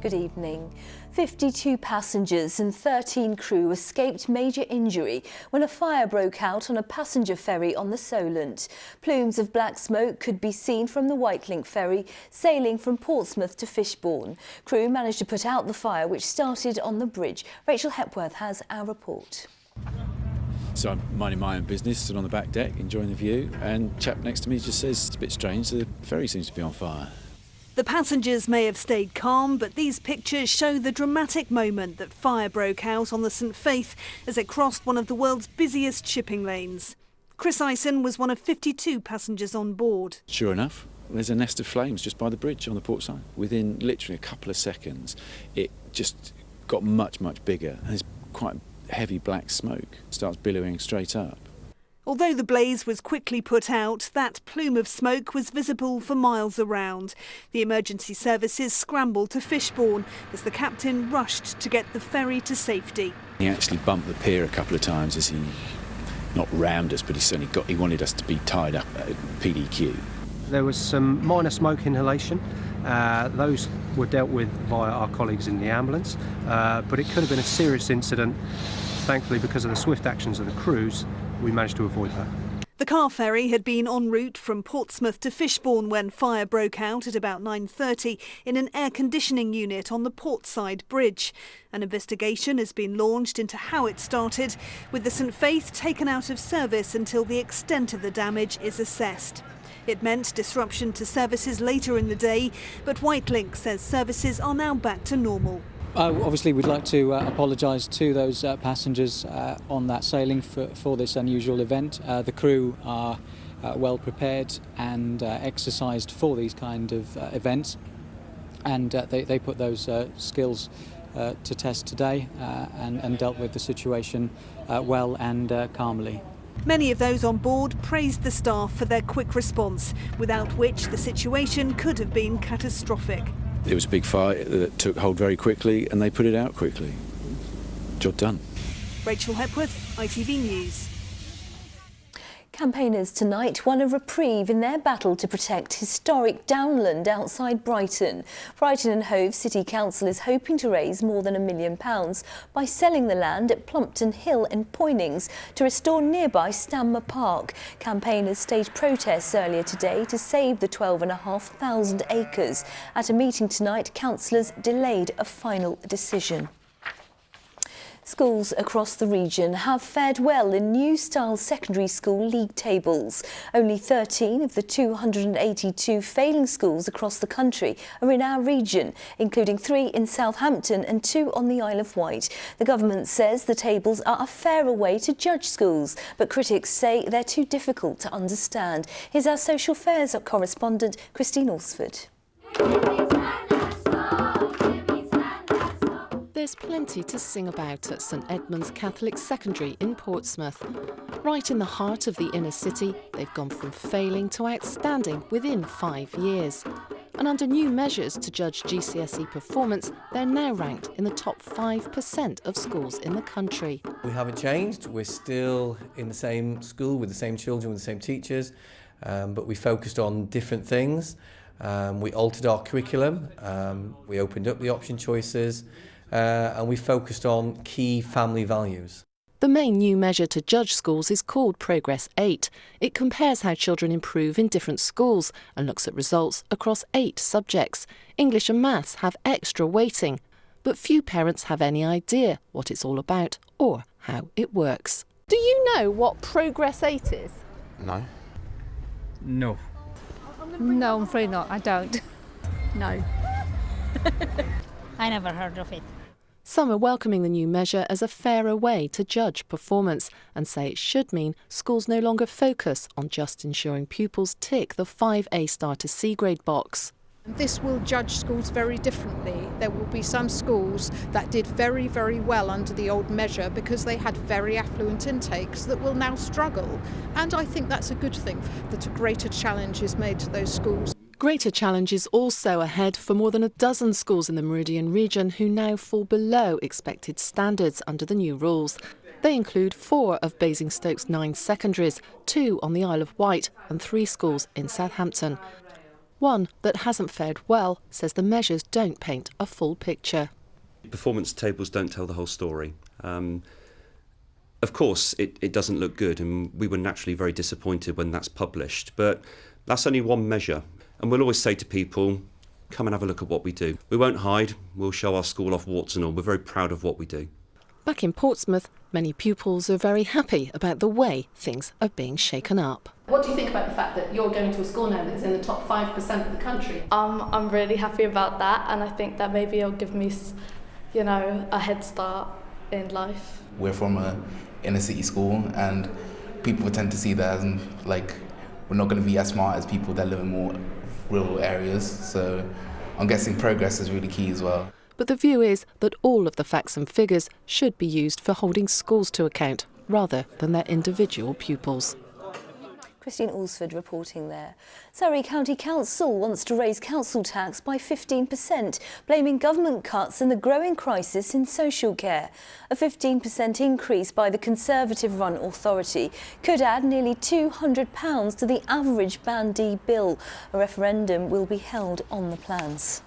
Good evening. 52 passengers and 13 crew escaped major injury when a fire broke out on a passenger ferry on the Solent. Plumes of black smoke could be seen from the Whitelink ferry sailing from Portsmouth to Fishbourne. Crew managed to put out the fire which started on the bridge. Rachel Hepworth has our report. So I'm minding my own business, stood on the back deck, enjoying the view, and the chap next to me just says, it's a bit strange, the ferry seems to be on fire. The passengers may have stayed calm, but these pictures show the dramatic moment that fire broke out on the St Faith as it crossed one of the world's busiest shipping lanes. Chris Ison was one of 52 passengers on board. Sure enough, there's a nest of flames just by the bridge on the port side. Within literally a couple of seconds, it just got much, much bigger. And there's quite heavy black smoke, starts billowing straight up. Although the blaze was quickly put out, that plume of smoke was visible for miles around. The emergency services scrambled to Fishbourne as the captain rushed to get the ferry to safety. He actually bumped the pier a couple of times as he, not rammed us, but he wanted us to be tied up at PDQ. There was some minor smoke inhalation. Those were dealt with via our colleagues in the ambulance, but it could have been a serious incident. Thankfully, because of the swift actions of the crews, we managed to avoid that. The car ferry had been en route from Portsmouth to Fishbourne when fire broke out at about 9:30 in an air conditioning unit on the portside bridge. An investigation has been launched into how it started, with the St Faith taken out of service until the extent of the damage is assessed. It meant disruption to services later in the day, but Whitelink says services are now back to normal. Obviously, we'd like to apologise to those passengers on that sailing for this unusual event. The crew are well prepared and exercised for these kind of events, and they put those skills to test today and dealt with the situation well and calmly. Many of those on board praised the staff for their quick response, without which the situation could have been catastrophic. It was a big fire that took hold very quickly and they put it out quickly. Job done. Rachel Hepworth, ITV News. Campaigners tonight won a reprieve in their battle to protect historic downland outside Brighton. Brighton and Hove City Council is hoping to raise more than £1 million by selling the land at Plumpton Hill and Poynings to restore nearby Stanmer Park. Campaigners staged protests earlier today to save the 12,500 acres. At a meeting tonight, councillors delayed a final decision. Schools across the region have fared well in new style secondary school league tables. Only 13 of the 282 failing schools across the country are in our region, including 3 in Southampton and 2 on the Isle of Wight. The government says the tables are a fairer way to judge schools, but critics say they're too difficult to understand. Here's our social affairs correspondent, Christine Alsford. There's plenty to sing about at St Edmund's Catholic Secondary in Portsmouth. Right in the heart of the inner city, they've gone from failing to outstanding within 5 years. And under new measures to judge GCSE performance, they're now ranked in the top 5% of schools in the country. We haven't changed. We're still in the same school with the same children, with the same teachers, but we focused on different things. We altered our curriculum, we opened up the option choices, and we focused on key family values. The main new measure to judge schools is called Progress 8. It compares how children improve in different schools and looks at results across 8 subjects. English and maths have extra weighting, but few parents have any idea what it's all about or how it works. Do you know what Progress 8 is? No. No. No, I'm afraid not. I don't. No. I never heard of it. Some are welcoming the new measure as a fairer way to judge performance and say it should mean schools no longer focus on just ensuring pupils tick the 5A star to C grade box. This will judge schools very differently. There will be some schools that did very, very well under the old measure because they had very affluent intakes that will now struggle. And I think that's a good thing, that a greater challenge is made to those schools. Greater challenge is also ahead for more than a dozen schools in the Meridian region who now fall below expected standards under the new rules. They include 4 of Basingstoke's 9 secondaries, 2 on the Isle of Wight and 3 schools in Southampton. One that hasn't fared well says the measures don't paint a full picture. Performance tables don't tell the whole story. Of course, it doesn't look good, and we were naturally very disappointed when that's published, but that's only one measure. And we'll always say to people, come and have a look at what we do. We won't hide, we'll show our school off warts and all. We're very proud of what we do. Back in Portsmouth, many pupils are very happy about the way things are being shaken up. What do you think about the fact that you're going to a school now that's in the top 5% of the country? I'm really happy about that, and I think that maybe it'll give me, a head start in life. We're from a inner city school, and people tend to see that as like we're not going to be as smart as people that live in more rural areas. So I'm guessing progress is really key as well. But the view is that all of the facts and figures should be used for holding schools to account rather than their individual pupils. Christine Alsford reporting there. Surrey County Council wants to raise council tax by 15%, blaming government cuts and the growing crisis in social care. A 15% increase by the Conservative-run authority could add nearly £200 to the average Band D bill. A referendum will be held on the plans.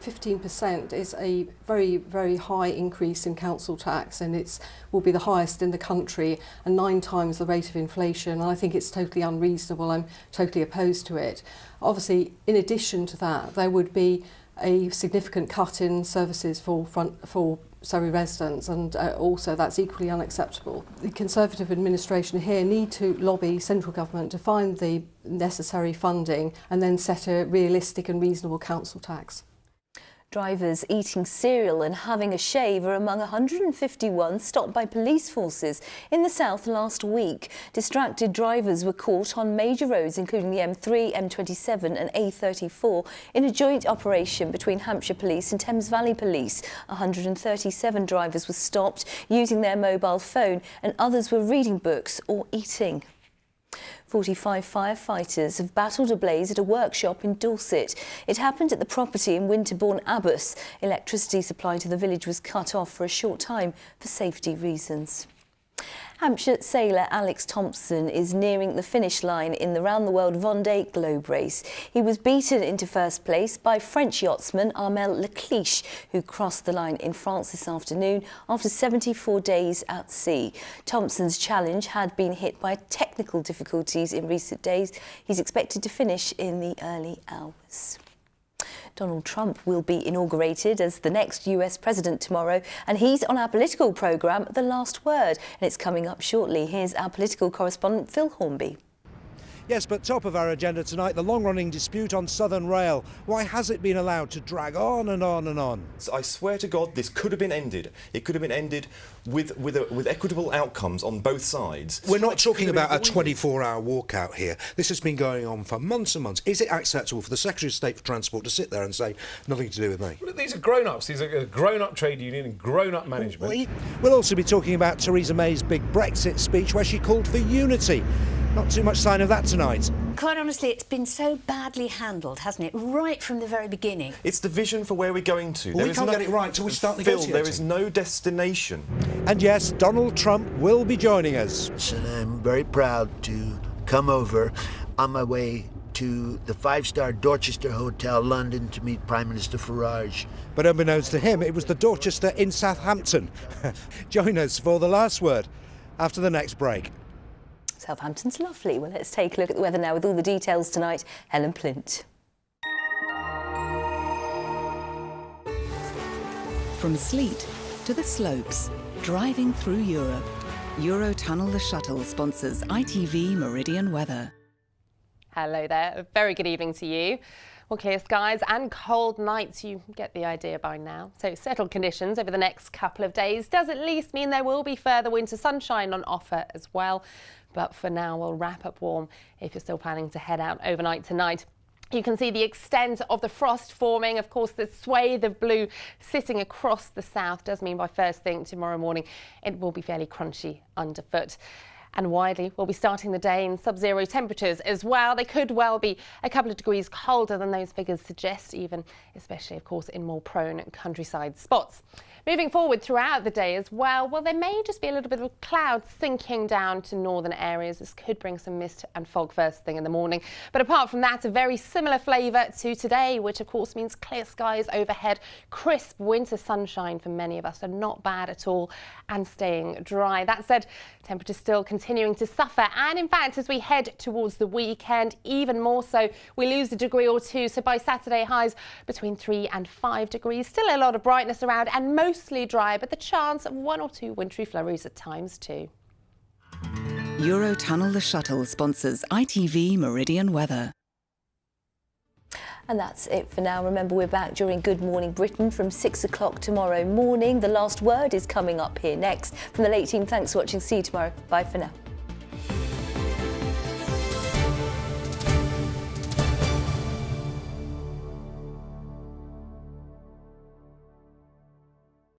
15% is a very, very high increase in council tax, and it will be the highest in the country and 9 times the rate of inflation. And I think it's totally unreasonable. I'm totally opposed to it. Obviously, in addition to that, there would be a significant cut in services for Surrey residents, and also that's equally unacceptable. The Conservative administration here need to lobby central government to find the necessary funding and then set a realistic and reasonable council tax. Drivers eating cereal and having a shave are among 151 stopped by police forces in the south last week. Distracted drivers were caught on major roads including the M3, M27 and A34 in a joint operation between Hampshire Police and Thames Valley Police. 137 drivers were stopped using their mobile phone and others were reading books or eating. 45 firefighters have battled a blaze at a workshop in Dorset. It happened at the property in Winterbourne Abbas. Electricity supply to the village was cut off for a short time for safety reasons. Hampshire sailor Alex Thompson is nearing the finish line in the round-the-world Vendée Globe race. He was beaten into first place by French yachtsman Armel Leclerc, who crossed the line in France this afternoon after 74 days at sea. Thompson's challenge had been hit by technical difficulties in recent days. He's expected to finish in the early hours. Donald Trump will be inaugurated as the next US president tomorrow, and he's on our political programme, The Last Word, and it's coming up shortly. Here's our political correspondent, Phil Hornby. Yes, but top of our agenda tonight, the long-running dispute on Southern Rail. Why has it been allowed to drag on and on and on? I swear to God, this could have been ended. It could have been ended with equitable outcomes on both sides. We're not talking about a 24-hour walkout here. This has been going on for months and months. Is it acceptable for the Secretary of State for Transport to sit there and say, nothing to do with me? Well, these are grown-ups. These are a grown-up trade union and grown-up management. We'll also be talking about Theresa May's big Brexit speech where she called for unity. Not too much sign of that tonight. Quite honestly, it's been so badly handled, hasn't it? Right from the very beginning. It's the vision for where we're going to. Well, we can't get it right till we start negotiating. Phil, there is no destination. And yes, Donald Trump will be joining us. And I'm very proud to come over on my way to the 5-star Dorchester Hotel, London, to meet Prime Minister Farage. But unbeknownst to him, it was the Dorchester in Southampton. Join us for The Last Word after the next break. Southampton's lovely. Well, let's take a look at the weather now with all the details tonight. Helen Plint. From sleet to the slopes, driving through Europe. Eurotunnel the Shuttle sponsors ITV Meridian weather. Hello there. A very good evening to you. Well, clear skies and cold nights, you get the idea by now. So settled conditions over the next couple of days does at least mean there will be further winter sunshine on offer as well. But for now, we'll wrap up warm if you're still planning to head out overnight tonight. You can see the extent of the frost forming. Of course, the swathe of blue sitting across the south does mean by first thing tomorrow morning it will be fairly crunchy underfoot. And widely, we'll be starting the day in sub-zero temperatures as well. They could well be a couple of degrees colder than those figures suggest even, especially, of course, in more prone countryside spots. Moving forward throughout the day as well, there may just be a little bit of cloud sinking down to northern areas. This could bring some mist and fog first thing in the morning. But apart from that, a very similar flavour to today, which of course means clear skies overhead, crisp winter sunshine for many of us, so not bad at all, and staying dry. That said, temperatures still continuing to suffer, and in fact, as we head towards the weekend, even more so, we lose a degree or two. So by Saturday, highs between 3 and 5 degrees. Still a lot of brightness around and mostly dry, but the chance of 1 or 2 wintry flurries at times too. Eurotunnel the Shuttle sponsors ITV Meridian weather. And that's it for now. Remember, we're back during Good Morning Britain from 6 o'clock tomorrow morning. The last word is coming up here next. From the late team, thanks for watching. See you tomorrow. Bye for now.